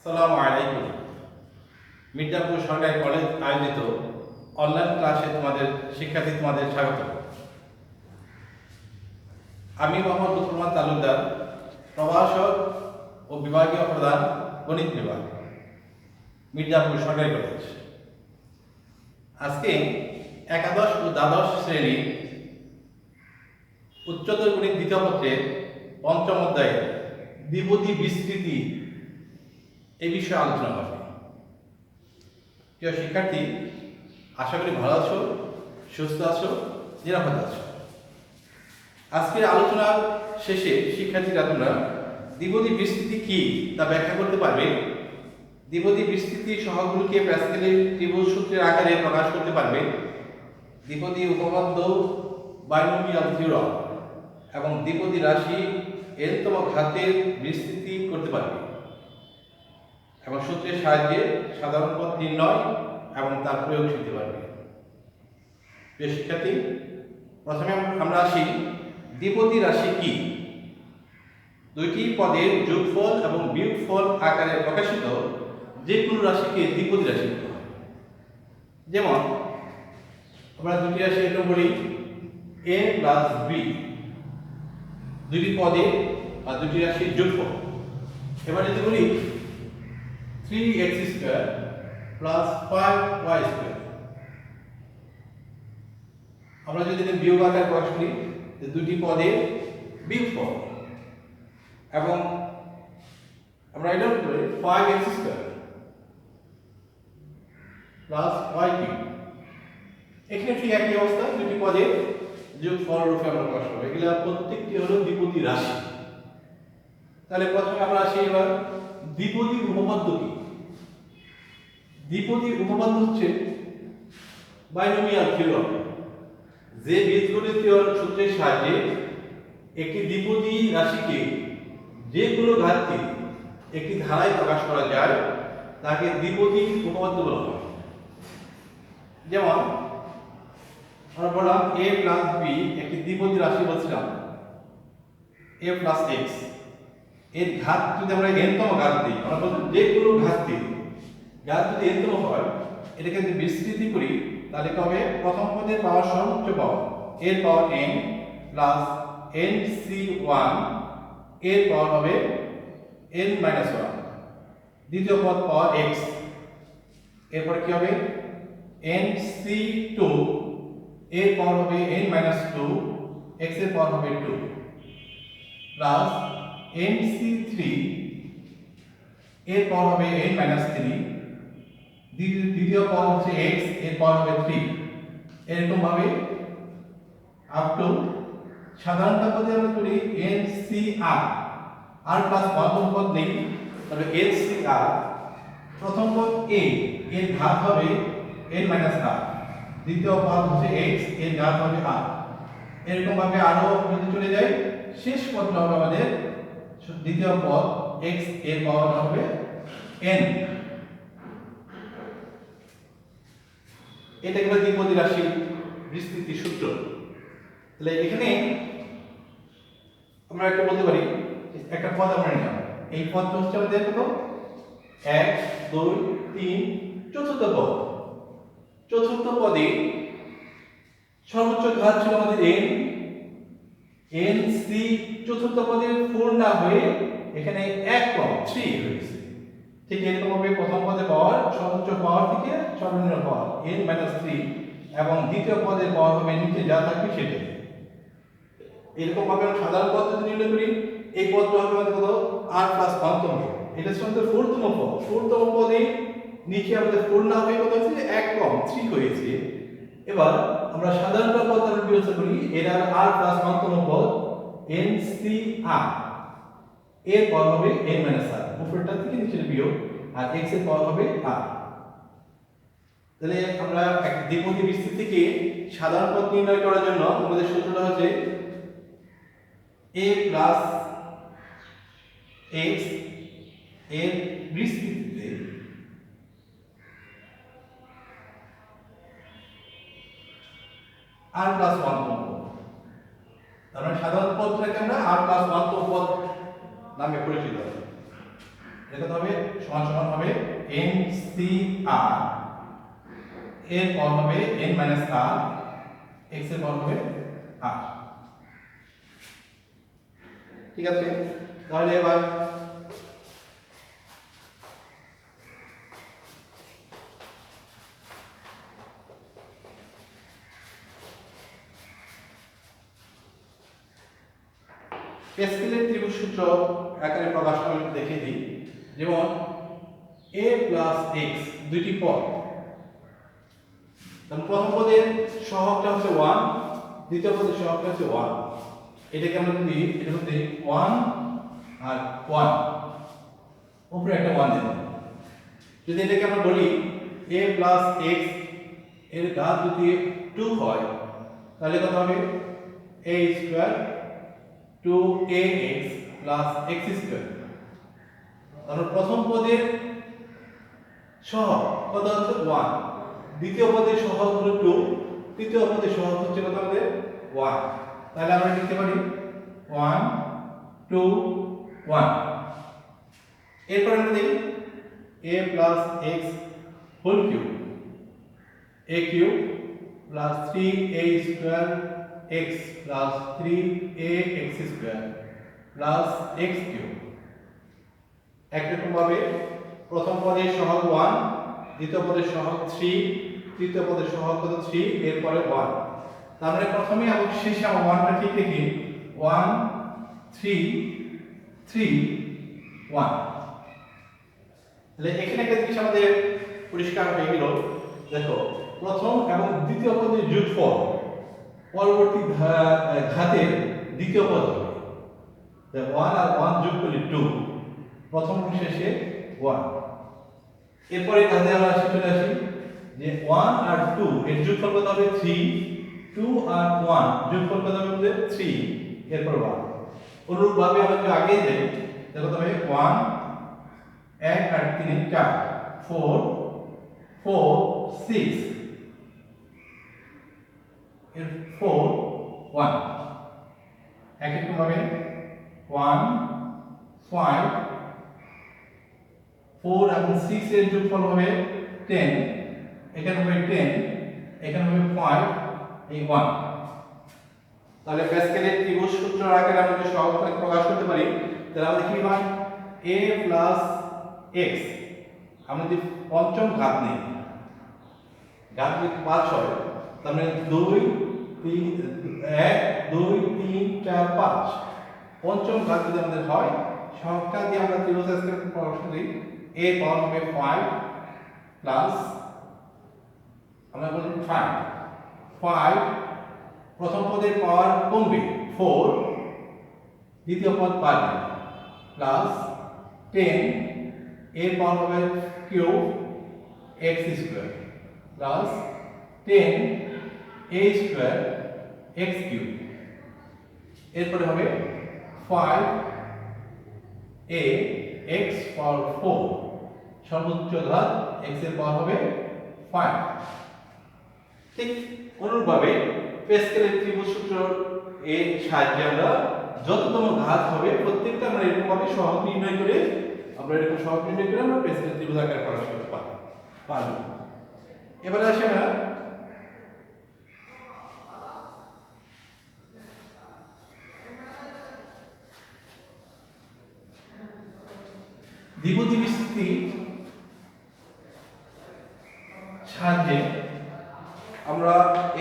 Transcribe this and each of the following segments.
আসসালামু আলাইকুম। মির্জাপুর সরকারি কলেজ আয়োজিত অনলাইন ক্লাসে তোমাদের স্বাগত। আমি মোহাম্মদ লুৎফর তালুকদার, প্রভাষক ও বিভাগীয় প্রধান, গণিত বিভাগ, মির্জাপুর সরকারি কলেজ। আজকে একাদশ ও দ্বাদশ শ্রেণীর উচ্চতর গণিত দ্বিতীয় পত্রের পঞ্চম অধ্যায়ে দ্বিপদী বিস্তৃতি এই বিষয়ে আলোচনা হবে। প্রিয় শিক্ষার্থী, আশা করি ভালো আছো, সুস্থ আছো, নিরাপদ আছো। আজকের আলোচনার শেষে শিক্ষার্থীরা তোমরা দ্বিপদী বিস্তৃতি কি তা ব্যাখ্যা করতে পারবে। দ্বিপদী বিস্তৃতি সহগগুলোকে প্যাসকেলের ত্রিভুজ সূত্রের আকারে প্রকাশ করতে পারবে। দ্বিপদী উপপাদ্য, বাইনোমিয়াল থিওরাম এবং দ্বিপদী রাশি এনতম ঘাতের বিস্তৃতি করতে পারবে এবং সূত্রের সাহায্যে সাধারণ পদ নির্ণয় এবং তার প্রয়োগ শিখতে পারবে। প্রিয় শিক্ষার্থী, প্রথমে আমরা আসি দ্বিপদী রাশি কি। দুইটি পদের যোগফল এবং বিয়োগফল আকারে প্রকাশিত যে কোনো রাশিকে দ্বিপদী রাশি বলা হয়। যেমন আমরা দুটি রাশি এটা বলি a প্লাস b, দুটি পদে বা দুটি রাশির যোগফল। এবার যদি বলি 3x square plus 5y square, আমরা যদি বিয়োগ আকারে প্রকাশ করি যে দুটি পদের বিয়োগফল, এবং আমরা এটা বলি 5x square plus y cube. এখানে ঠিক একই অবস্থা, দুটি পদের যোগফল রূপে আমরা প্রকাশ করব। এগুলা প্রত্যেকটি হলো দ্বিপদী রাশি। তাহলে প্রথমে আমরা আসি এবার দ্বিপদী উপপাদ্য কি। দ্বিপদী উপপাদ্য হচ্ছে বাইনোমিয়াল থিওরাম, যে বীজগণিতীয় সূত্রের সাহায্যে একটি দ্বিপদী রাশিকে যে কোনো ঘাতকে একটি ধারায় প্রকাশ করা যায় তাকে দ্বিপদী উপপাদ্য বলা হয়। যেমন আমরা বললাম a প্লাস b একটি দ্বিপদী রাশি বলছিলাম a প্লাস x, এর ঘাত যদি আমরা n-তম ঘাত দিই, আমরা বলছি যে কোনো ঘাতকে ঘাত যদি n-তম হয় এটাকে যদি বিস্তৃতি করি তাহলে কি হবে, প্রথম পদের পাওয়ার সর্বোচ্চ পাওয়ার এর পাওয়ার n প্লাস nc1 এর পাওয়ার হবে n-1, দ্বিতীয় পদ পাওয়ার x, এরপর কি হবে nc2 এর পাওয়ার হবে n-2, x এর পাওয়ার হবে 2 প্লাস nc3 এর পাওয়ার হবে n-3, দ্বিতীয় পদ হচ্ছে x এর পাওয়ার হবে 3। এরকম ভাবে আপ টু সাধারণত পদে আমরা করি ncr, r প্লাস প্রথম পদ নেই, তবে ncr প্রথম পদ a এর ঘাত হবে n-r, দ্বিতীয় পদ হচ্ছে x এর ঘাত হবে r। এরকম ভাবে আরো যদি চলে যায়, শেষ পদটা হবে আমাদের দ্বিতীয় পদ x এর পাওয়ার হবে n। এটা হলো দ্বিপদী রাশির বিস্তৃতি সূত্র। তাহলে এখানে আমরা একটা বলতে পারি, একটা পদ আমরা নিলাম, এই পদটা হচ্ছে আমাদের কত 1 2 3 চতুর্থ পদ। চতুর্থ পদে সর্বোচ্চ ঘাত ছিল আমাদের n, nc চতুর্থ পদের 4 না হয়ে এখানে 1 কম 3 হয়েছে। ঠিক এরকম ভাবে প্রথম পদে পাওয়ার সর্বোচ্চ পাওয়ার থেকে সর্বনিম্ন পাওয়ার n-3 এবং দ্বিতীয় পদের পাওয়ার হবে নিচে যা থাকবে সেটাই। এরকম ভাবে আমরা সাধারণ পদ্ধতি নির্ণয় করি, এই পদটা হবে আমাদের কত r প্লাস 1তম পদ, এটা হচ্ছে 4তম পদ। 4তম পদে নিচে আমাদের 4 না হয়ে কত হচ্ছে 1 কম 3 হয়েছে। এবার আমরা সাধারণ পদ আমরা বিবেচনা করি, এটা r প্লাস 1তম পদ ncr এর পাওয়ার হবে n-r, উপরটা থেকে নিচের বিয়োগ, আর x এর পাওয়ার হবে r। তাহলে আমরা একটা দ্বিপদী বিস্তৃতি থেকে সাধারণ পদ নির্ণয় করার জন্য আমাদের সূত্রটা হচ্ছে a প্লাস x এর বিস্তৃতিতে r প্লাস 1তম পদ। তার মানে সাধারণ পদটাকে আমরা r প্লাস 1তম পদ নামে পরিচিত। এটা কত হবে সমান সমান হবে NCR এর পাওয়ার হবে n মাইনাস r x এর পাওয়ার হবে r। ঠিক আছে, তাহলে এবার প্যাসকেলের ত্রিভুজ সূত্র আকারে প্রকাশ করে দেখিয়ে দিই। যেমন a প্লাস x দুইটি পদ, তাহলে প্রথম পদের সহগটা হচ্ছে 1, দ্বিতীয় পদের সহগটা হচ্ছে 1। এটাকে আমরা যদি এটা হচ্ছে 1 আর 1, উপরে একটা 1 দেব। যদি এটাকে আমরা বলি a প্লাস x এর ঘাত যদি 2 হয় তাহলে কত হবে a square 2ax plus x square. তাহলে প্রথম পদের সহগ কত হচ্ছে 1, দ্বিতীয় পদের সহগ হলো 2, তৃতীয় পদের সহগ হচ্ছে কত আমাদের 1। তাহলে আমরা লিখতে পারি 1 2 1। এরপর আমরা দেখি a plus x whole cube a cube plus 3a square x plus 3ax square plus x cube. একরকম ভাবে প্রথম পদের সহগ 1, দ্বিতীয় পদের সহগ 3, তৃতীয় পদের সহগ কত 3, এরপরে 1। তার মানে প্রথমে এবং শেষে আমরা 1টা ঠিক রেখে 1 3 3 1। তাহলে এখানে একটা জিনিস আমাদের পরিষ্কার হয়ে গেল। দেখো প্রথম এবং দ্বিতীয় পদের যোগফল পরবর্তী ঘাতের দ্বিতীয় পদ হবে। 1 আর 1 যোগ করলে 2, প্রথম এবং শেষে 1। এরপরে ঘাতে আমরা চলে আসি যে 1 আর 2 এর যোগফল কত হবে 3, 2 আর 1 যোগফল কত হবে 3, এরপর 1। অনুরূপভাবে আমরা যদি আগে যাই তাহলে কত হবে 1 1 আর 3 4 4 4 6 এর 4 1। একইরকম ভাবে 1 5 4 এবং 6 এর যোগফল হবে 10, এখানে হবে 10, এখানে হবে 5, এই 1। তাহলে প্যাসকেলের ত্রিভুজ সূত্র আকারে আমরা যদি সহগটাকে প্রকাশ করতে পারি তাহলে আমাদের কি হয় a প্লাস x। আমরা যদি পঞ্চম ঘাত নেই, ঘাত যদি 5 হয় তার মানে 2 3 1 2 3 4 5, পঞ্চম ঘাত যদি আমাদের হয় সহগটা দিয়ে আমরা ত্রিভুজ আকারে প্রকাশ করি a পাওয়ার হবে 5 প্লাস আমরা বলি 5 প্রথম পদের পাওয়ার কমবে 4, দ্বিতীয় পদ বাড়বে প্লাস 10 এর পাওয়ার হবে cube x square plus 10 a square x cube. এরপরে হবে 5 a x পাওয়ার 4, সর্বোচ্চ ঘাত x এর পাওয়ার হবে 5। ঠিক অনুরূপভাবে প্যাসকেলের ত্রিভুজ সূত্র এর সাহায্যে আমরা যততম ঘাত হবে প্রত্যেকটা আমরা এরকম ভাবে সহগ নির্ণয় করে আমরা প্যাসকেলের ত্রিভুজ আকারে প্রকাশ করতে পারব। এবারে আসি আমরা দ্বিপদী বিস্তৃতি সাহায্যে আমরা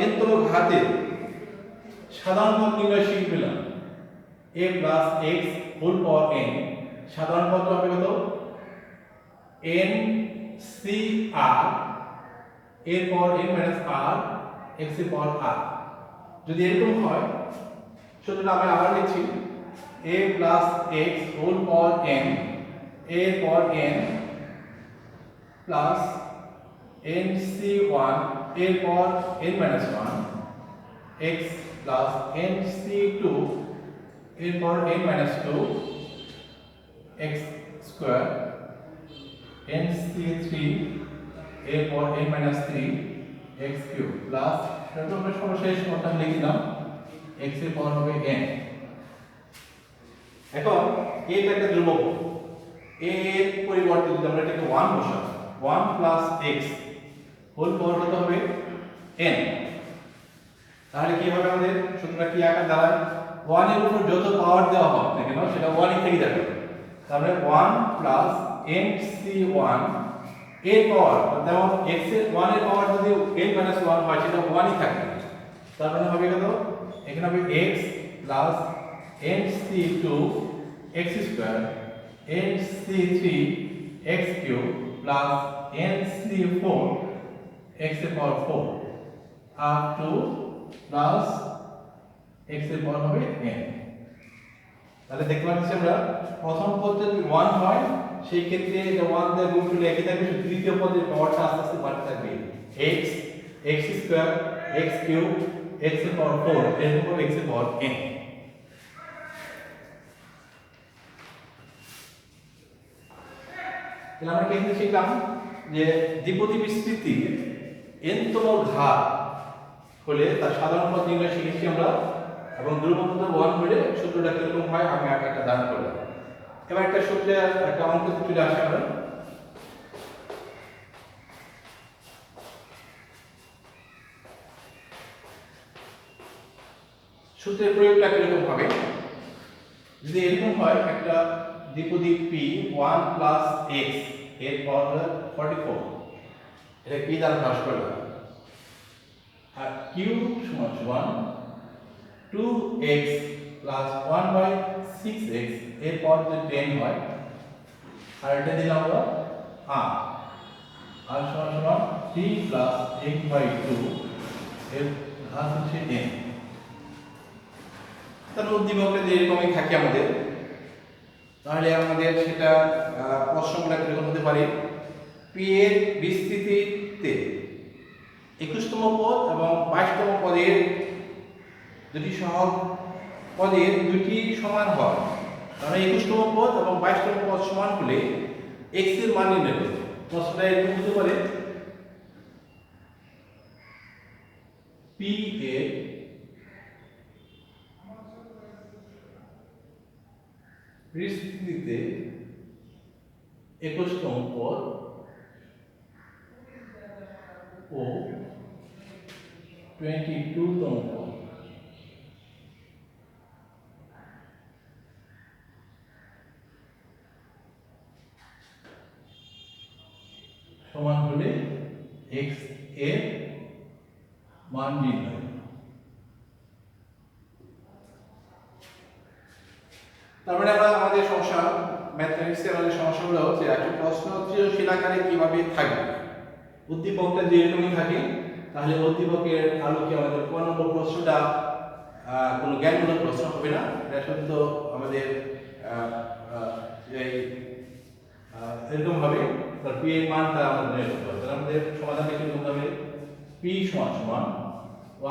n-তম ঘাতের সাধারণ পদ নির্ণয় শিখে পেলাম। a plus x whole power n, সাধারণ পদটা হবে কত NCR এর power n minus r x এর পাওয়ার r। যদি এরকম হয় সূত্রটা আমি আবার লিখছি a plus x whole power n এর পাওয়ার n প্লাস NC1 এর power n minus 1 x plus NC2 এর power n minus 2 x square NC3 এর power n minus 3 x cube plus আমরা সর্বশেষ পদটা লিখলাম x এর পাওয়ার হবে n। এখন এটা একটা ধ্রুবক, এর পরিবর্তে যদি আমরা এটাকে 1 বসাই 1 প্লাস x হোল পাওয়ার কত হবে n, তাহলে কি হবে আমাদের সূত্রটা কি আকার দাঁড়ায় 1 এর উপর যত পাওয়ার দেওয়া হবে না কেন সেটা 1 ই থেকে যাবে, তাহলে 1 প্লাস nc1 এর পাওয়ার যেমন x এর 1 এর পাওয়ার যদি n - 1 হয় সেটা 1 ই থাকবে, তার মানে হবে কত এখানে হবে x plus nc2 x square nc3 x cube plus nc4 x এর পাওয়ার 4 আপ টু প্লাস x এর পাওয়ার হবে n। তাহলে দেখতে পাচ্ছি আমরা প্রথম পদ যদি 1 হয় সেই ক্ষেত্রে এটা 1 দিয়ে গুণ করলে একই থাকবে, দ্বিতীয় পদের পাওয়ারটা আস্তে আস্তে বাড়তে থাকবে x x square x cube x এর পাওয়ার 4 এর উপর x এর পাওয়ার n। তাহলে আমরা কি শিখলাম যে দ্বিপদী বিস্তৃতির n-তম ঘাত হলে তার সাধারণ পদ নির্ণয় শিখেছি আমরা, এবং ধ্রুবক পদ 1 হলে সূত্রটা কিরকম হয় আমি আগে একটা দান করলাম। এবার একটা সূত্রে একটা অঙ্ক চলে আসে আমরা, সূত্রের প্রয়োগটা কিরকম হবে যদি এরকম হয় একটা দ্বিপদী p 1 প্লাস x এর পাওয়ার 44, এটা p দ্বারা হ্রাস করলাম, আর q সমান সমান 2x প্লাস 1/6x এর পাওয়ার যদি 10 হয়, আর এটা দিলাম আমরা r সমান সমান 3 প্লাস 8/2 এর ঘাত হচ্ছে n। তাহলে উদ্দীপকটা যে এরকমই থাকে আমাদের, তাহলে আমাদের সেটা প্রশ্নগুলো কিরকম হতে পারে p এর বিস্তৃতিতে 21তম পদ এবং 22তম পদের যদি সহগ পদের দুটি সমান হয়, তাহলে 21তম পদ এবং 22তম পদ সমান হলে x এর মান নির্ণয় করতে। প্রশ্নটা এরকম হতে পারে p এর বিস্তৃতিতে 21তম পদ ও 22তম পদ সমান হলে x এর মান নির্ণয়। তারপরে আমরা আমাদের সমস্যা ম্যাথমেটিক্সের আমাদের সমস্যা হলো যে একটা প্রশ্ন সৃজনশীল আকারে কিভাবে থাকবে, উদ্দীপকটা যে এরকমই থাকে, তাহলে উদ্দীপকের আলোকে আমাদের 1 নম্বর প্রশ্নটা কোনো জ্ঞানমূলক প্রশ্ন হবে না, এটা শুধু আমাদের এই এরকম হবে তার p এর মানটা আমাদের নির্ণয় করতে হবে। তাহলে আমাদের সমাধানটা কিরকম হবে p সমান সমান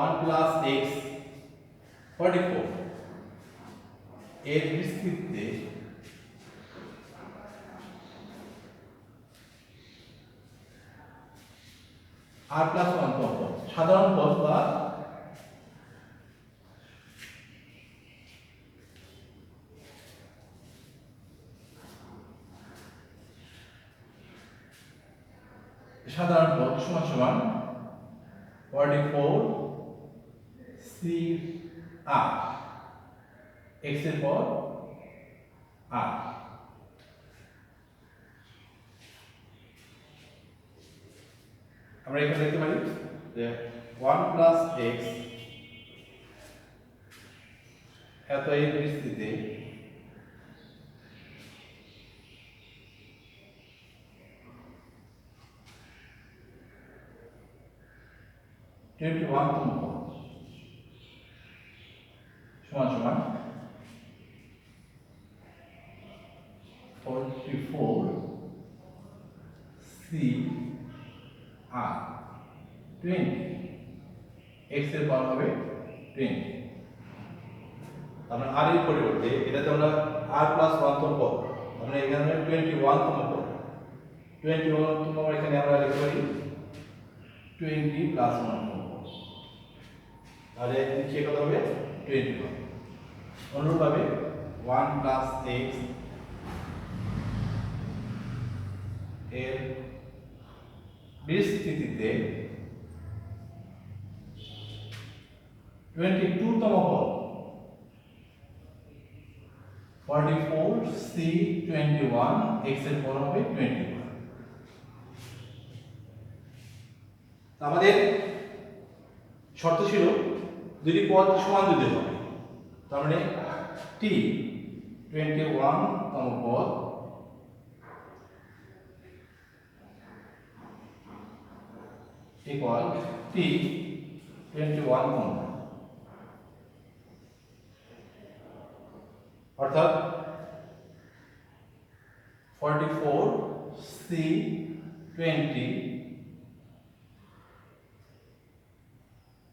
1 প্লাস x 44 এর বিস্তৃতিতে r প্লাস 1 তম পদ সাধারণ পদ বা সাধারণ পদ সমান সমান 44 c r x এর পর r। আমরা এখানে লিখতে পারি যে 1 প্লাস x এত এই পরিস্থিতিতে তম পদ সমান সমান 44 c r 20 x এর পাওয়ার হবে 20। আমরা r এর পরিবর্তে এটা তো আমরা r প্লাস 1 তম পদ, আমরা এখানে 21 তম পদ 21 তম এখানে আমরা লিখতে পারি 20 প্লাস 1 তম পদ, তাহলে নিচে কত হবে 21। অনুরূপভাবে 1 প্লাস x এর বিস্তৃতিতে 22 তম পদ 44C21 x এর পর হবে 21। আমাদের শর্ত ছিল দুটি পদ সমান যদি হবে, তার মানে t 21 তম পদ ইকুয়াল t 21 তম পদ, অর্থাৎ 44C20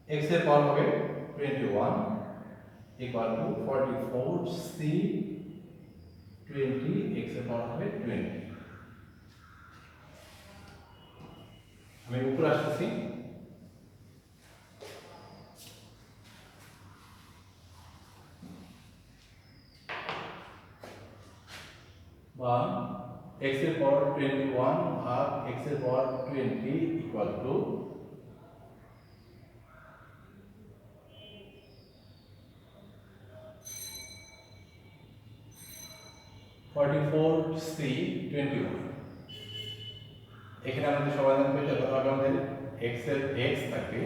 x এর পাওয়ার হবে 21 ইকুয়াল টু 44C20 x এর পাওয়ার হবে 20। আমি উপরে আসতেছি। বা x এর পাওয়ার 21 ভাগ x এর পাওয়ার 20 ইকুয়াল টু 44C21। এখানে আমাদের সমাধান পেতে হবে আমাদের x এর x থাকবে,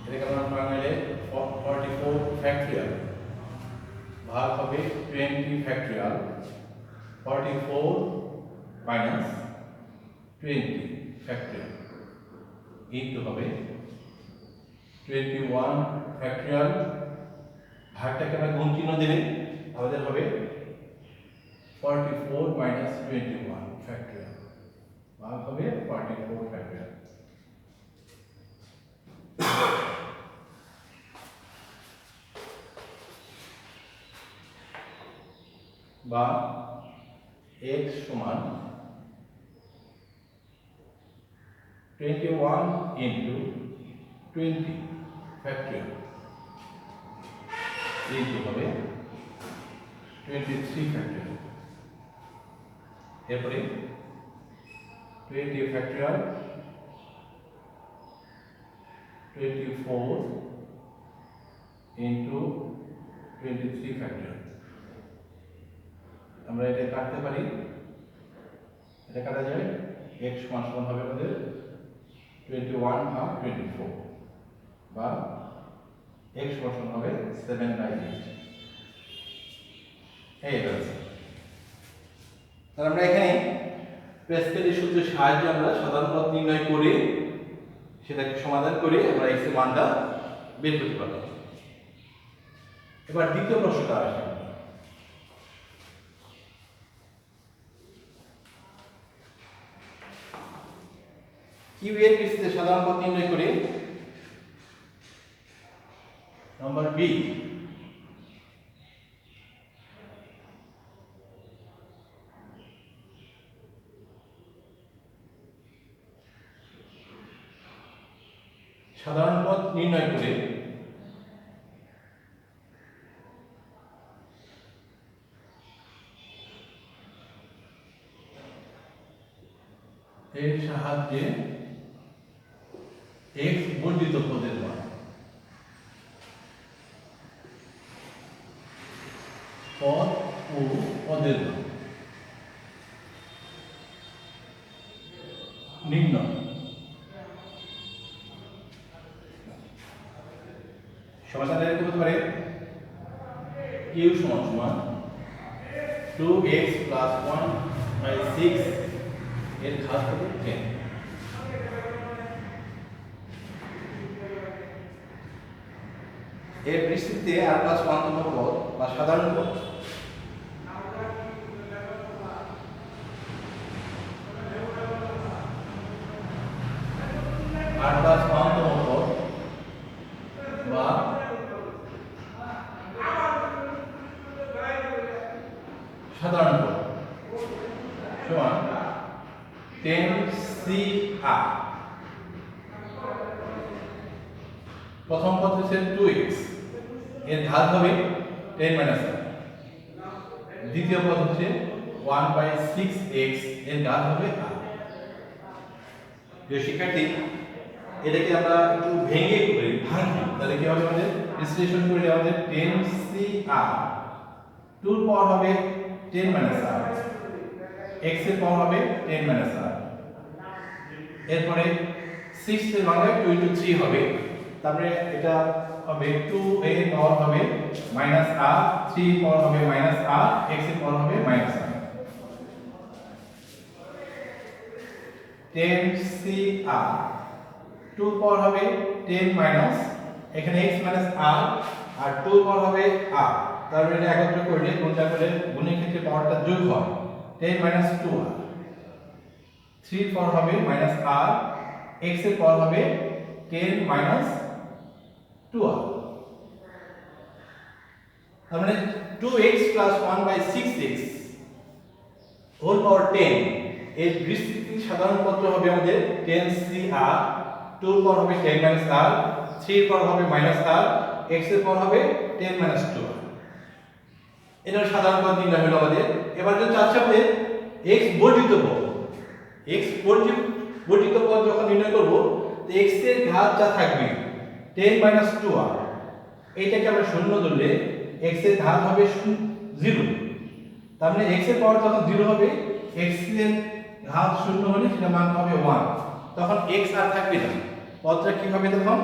এটাকে আমরা বাংলায় 44 ফ্যাক্টরিয়াল ভাগ হবে 20 ফ্যাক্টরিয়াল, 44 মাইনাস 20 ফ্যাক্টরিয়াল ইনটু হবে 21 ফ্যাক্টরিয়াল, ভাগটাকে আমরা গুণ চিহ্ন দিলে আমাদের হবে 44 মাইনাস 21 ফ্যাক্টরিয়াল ভাগ হবে 44 ফ্যাক্টরিয়াল। বা x সমান 21 ইনটু 20 ফ্যাক্টরিয়াল ইনটু হবে 23 ফ্যাক্টরিয়াল। এরপরে 20 ফ্যাক্টরিয়াল 24 ইনটু 23 ফ্যাক্টরিয়াল। আমরা এটা কাটতে পারি, এটা কাটা যায়, x সমান সমান হবে আমাদের 21 ভাগ 24 বা x সমান সমান হবে 7/8। এই আছে। তাহলে আমরা এখানে প্যাসকেলের সূত্রের সাহায্যে আমরা সাধারণ পদ নির্ণয় করে সেটাকে সমাধান করে আমরা x এর মানটা বের করতে পারলাম। এবার দ্বিতীয় প্রশ্নটা আসে। কিউ এর ভিত্তিতে সাধারণ পদ নির্ণয় করে নম্বর বি সাধারণ পদ নির্ণয় করে এর সাহায্যে x বর্ধিত পদের মান পদ ও পদের মান নির্ণয়। সমাধান এরকম হতে পারে q সমান সমান 2x প্লাস 1/6 এর ঘাত হবে 10। এর বিস্তৃতিতে r প্লাস 1 তম পদ বা সাধারণ পদ r প্লাস 1 তম পদ বা সাধারণ পদ সমান 10cr। প্রথম পদ হচ্ছে 2x, এর ঘাত হবে 10 - r। দ্বিতীয় পদ হচ্ছে 1/6x, এর ঘাত হবে r। প্রিয় শিক্ষার্থী, এটাকে আমরা একটু ভেঙে করি, ভাঙি, তাহলে কি হবে আমাদের বিশ্লেষণ করে আমাদের 10cr 2 এর পাওয়ার হবে 10 r, x এর পাওয়ার হবে 10 r, এরপরে 6 এর ভাঙলে 2 into 3 হবে, তারপরে এটা হবে 2 এর পাওয়ার হবে -r, 3 এর পাওয়ার হবে -r, x এর পাওয়ার হবে -r। 10cr 2 এর পাওয়ার হবে 10 মাইনাস, এখানে x মাইনাস r আর 2 এর পাওয়ার হবে r, তারপরে এটা একত্র করলে গুণটা করলে গুণের ক্ষেত্রে পাওয়ারটা যোগ হয় 10 মাইনাস 2r, 3 এর পাওয়ার হবে -r, x এর পাওয়ার হবে 10 মাইনাস 2r, তার মানে 2x plus 1/6x হোল পাওয়ার 10 এর বিস্তৃতি সাধারণ পত্র হবে আমাদের 10cr, 2 এর পাওয়ার হবে 10 মাইনাস r, 3 এর পাওয়ার হবে -r, x এর পাওয়ার হবে 10 মাইনাস 2r। এটা সাধারণ পদ নির্ণয় হলো আমাদের। এবার যদি চাচ্ছি আমাদের x বর্ধিত পদ, x বর্ধিত পদ যখন নির্ণয় করব, তো x এর ঘাত যা থাকবে 10 মাইনাস 2r, এইটাকে আমরা শূন্য ধরলে x এর ঘাত হবে 0, তার মানে x এর পাওয়ার যখন 0 হবে, x এর ঘাত শূন্য হলে সেটা মান হবে 1, তখন x আর থাকবে না, পদটা কি হবে তখন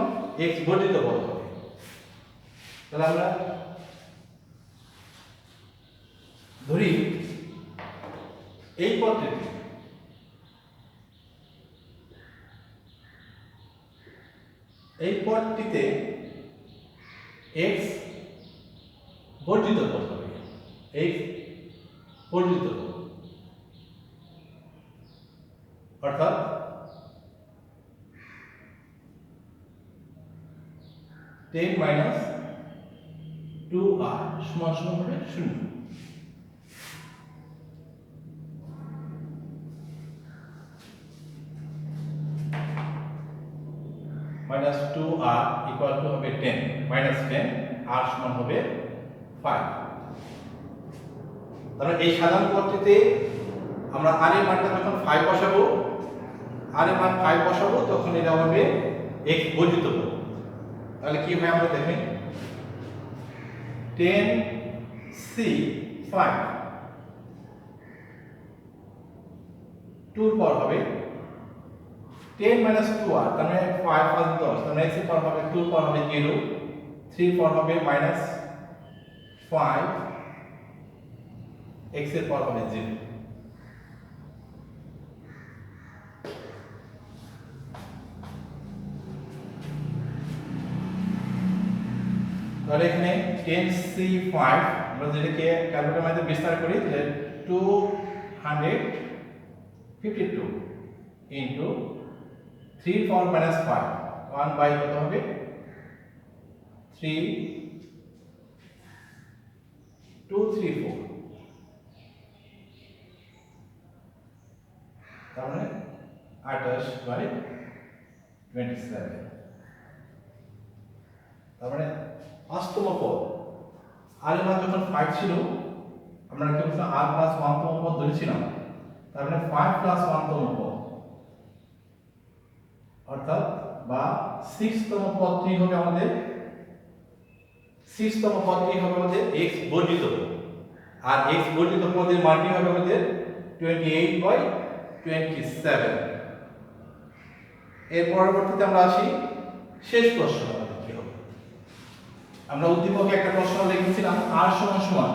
x বর্ধিত পদ হবে। তাহলে আমরা ধরি এই পদটিতে x বর্ধিত পদ হবে, x বর্ধিত পদ, অর্থাৎ টেন মাইনাস 2r সমান সমান হবে 0। মাইনাস 2r ইকুয়াল টু হবে 10, মাইনাস 10, r সমান হবে 5। তাহলে এই সাধারণ পদ্ধতিতে আমরা r এর মানটা যখন 5 বসাবো, r এর মান 5 বসাবো, তখন এটা হবে x বর্ধিত পদ। তাহলে কি হবে আমরা দেখেন, 10c5 2 এর পাওয়ার হবে 10 মাইনাস 2r, তার মানে 5 plus 10, তার মানে x এর পাওয়ার হবে 2 এর পাওয়ার হবে 0, 3 এর পাওয়ার হবে মাইনাস 5, x এর পাওয়ার হবে 0। তাহলে এখানে 10c5 আমরা যেটাকে ক্যালকুলেটরের মাধ্যমে বিস্তার করি, তাহলে 252 ইনটু 3 4 মাইনাস 5, 1 বাই কত হবে 3 2 3 4, তার মানে 28 বাই 27। তার মানে পাঁচতম পদ, r এর মান যখন 5 ছিল, আমরা কি বলছিলাম r প্লাস 1 তম পদ ধরেছিলাম, তার মানে 5 প্লাস 1 তম পদ, অর্থাৎ বা 6 তম পদটি হবে আমাদের, 6 তম পদটি হবে আমাদের x বর্ধিত পদ, আর x বর্ধিত পদের মানটি হবে আমাদের 28/27। এর পরবর্তীতে আমরা আসি শেষ প্রশ্ন। আমরা উদ্দীপকে একটা প্রশ্ন লিখেছিলাম r সমান সমান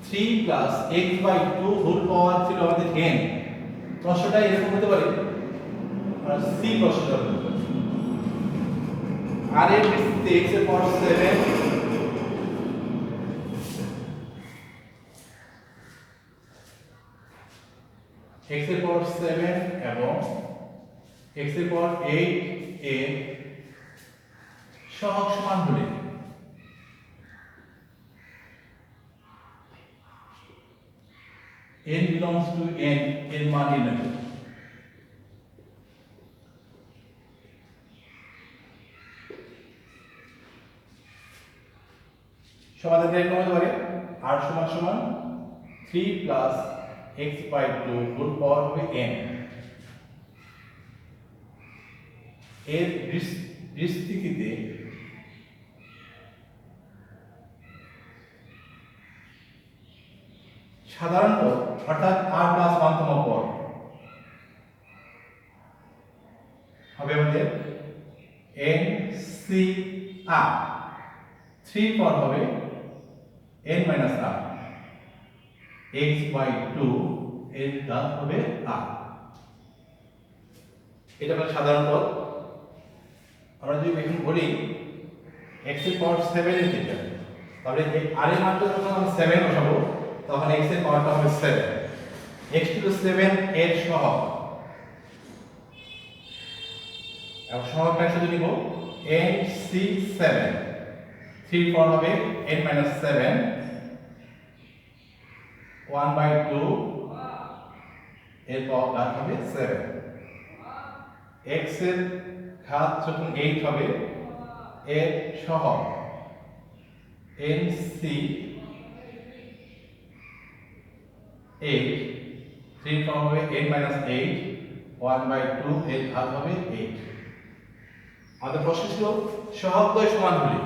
3 প্লাস x/2 হোল পাওয়ার ছিল আমাদের n। প্রশ্নটা এরকম হতে পারে, আমরা সি প্রশ্নটা বলতে পারি, r এর ভিত্তিতে x এর পাওয়ার 7, x এর পাওয়ার 7 এবং x এর পাওয়ার 8 এর সহগ সমান হলে n belongs to n এর মান নির্ণয় করুন। সমাধান এরকম হতে পারে, r সমান সমান 3 প্লাস x/2 হোল পাওয়ার হবে n। এর বিস্তৃতিতে সাধারণত অর্থাৎ r+1 তম পদ হবে আমাদের n/r, 3 পদ হবে n-r, x/2 এর ঘাত হবে r। এটা হলো সাধারণ পদ। আমরা যদি এখন বলি x এর পাওয়ার 7 নিতে চাই, তাহলে এই r এর মানটা যখন আমরা 7 বসাবো তখন x এর পাওয়ারটা হবে 7, x⁻7 এর সহগ। এবং সহগটা শুধু নিব n/7, 3 পাওয়ার হবে n-7, 1/2 এর পাওয়ার ঘাত হবে 7। x এর ঘাত যখন 8 হবে এর সহগ n/8, 3 পাওয়ার হবে n-8, 1/2 এর ঘাত হবে 8। আমাদের প্রশ্ন ছিল সহগদ্বয় সমান হলে,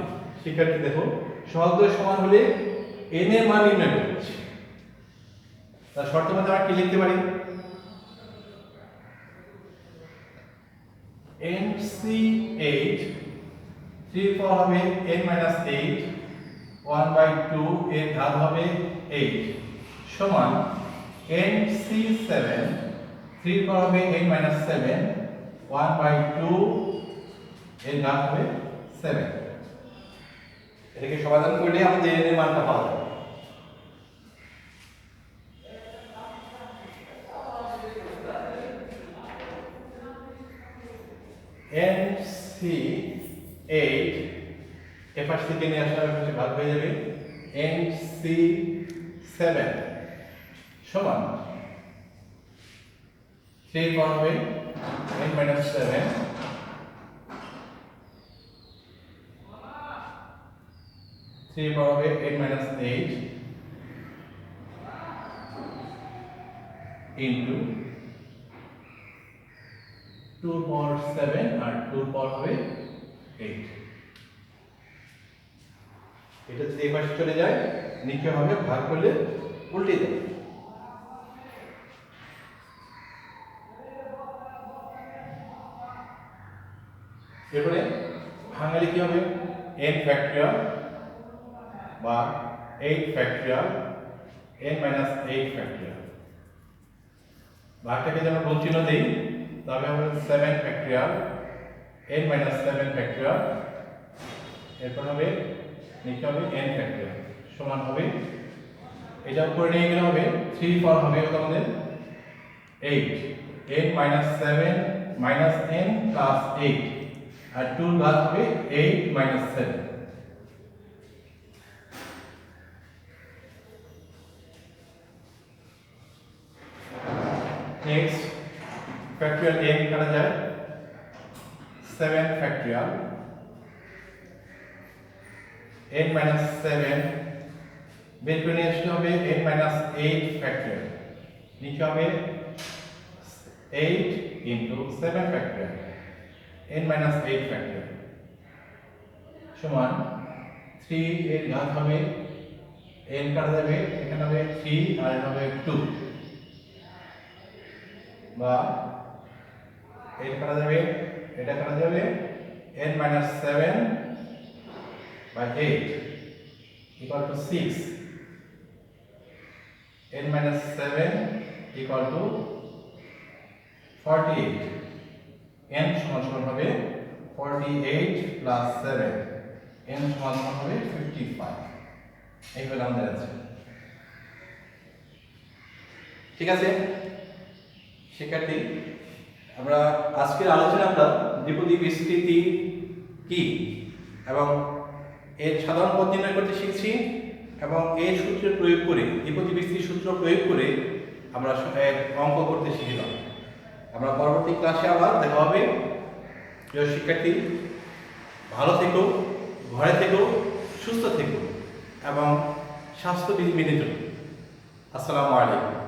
শিক্ষার্থী দেখো সহগদ্বয় সমান হলে n এর মান নির্ণয় করতে হবে। তার শর্ত মতে আমরা কি লিখতে পারি? n/8, 3 পাওয়ার হবে n-8, 1/2 এর ঘাত হবে 8 সমান n/7, 3 পাওয়ার হবে n-7, 1/2 এর ঘাত হবে 7। এটাকে সমাধান করলে আমাদের n এর মানটা পাওয়া যাবে। n/8 এর পাশ থেকে নিয়ে আসলে হচ্ছে ভাগ হয়ে যাবে n/7 সমান 3 পাওয়ার হবে n-7, 3 পাওয়ার হবে n-8 ইনটু 2 পাওয়ার 7 আর 2 পাওয়ার হবে 8। এটা যদি এই পাশে চলে যায় নিচে হবে ভাগ করলে উল্টে যাবে। এরপরে ভাঙালে কি হবে? n ফ্যাক্টরিয়াল বা 8 ফ্যাক্টরিয়াল, n-8 ফ্যাক্টরিয়াল। ভাগটাকে যদি আমরা গুণ চিহ্ন দেই তবে হবে 7 ফ্যাক্টরিয়াল, n-7 ফ্যাক্টরিয়াল, এরপর হবে নিচে হবে n ফ্যাক্টরিয়াল সমান হবে, এটা উপরে নিয়ে গেলে হবে 3 পাওয়ার হবে আমাদের 8, n-7 minus n plus 8 আর 2 ঘাত হবে 8 minus 7। নেক্সট ফ্যাক্টরিয়াল n কাটা যায় 7 ফ্যাক্টরিয়াল, n minus 7 বের করে নিয়ে আসতে হবে n-8 ফ্যাক্টরিয়াল, নিচে হবে 8 into 7 factorial, n-8 factorial সমান 3 এর ঘাত হবে n কাটা যাবে, এখানে হবে 3 আর এখানে হবে 2 বা n কাটা যাবে, এটা কাটা যাবে n-7 by 8 equal to 6, n-7 equal to 48, n সমান হবে 48 plus 7, n সমান হবে 55। এই হলো আমাদের অ্যানসার। ঠিক আছে শিক্ষার্থী, আমরা আজকের আলোচনা আমরা দ্বিপদী বিস্তৃতি কি এবং এর সাধারণ পদ নির্ণয় করতে শিখছি এবং এই সূত্রের প্রয়োগ করে দ্বিপদী বিস্তৃতি সূত্র প্রয়োগ করে আমরা অঙ্ক করতে শিখলাম। আমরা পরবর্তী ক্লাসে আবার দেখা হবে। প্রিয় শিক্ষার্থী, ভালো থেকো, ঘরে থেকো, সুস্থ থেকো এবং স্বাস্থ্যবিধি মেনে চলো। আসসালামু আলাইকুম।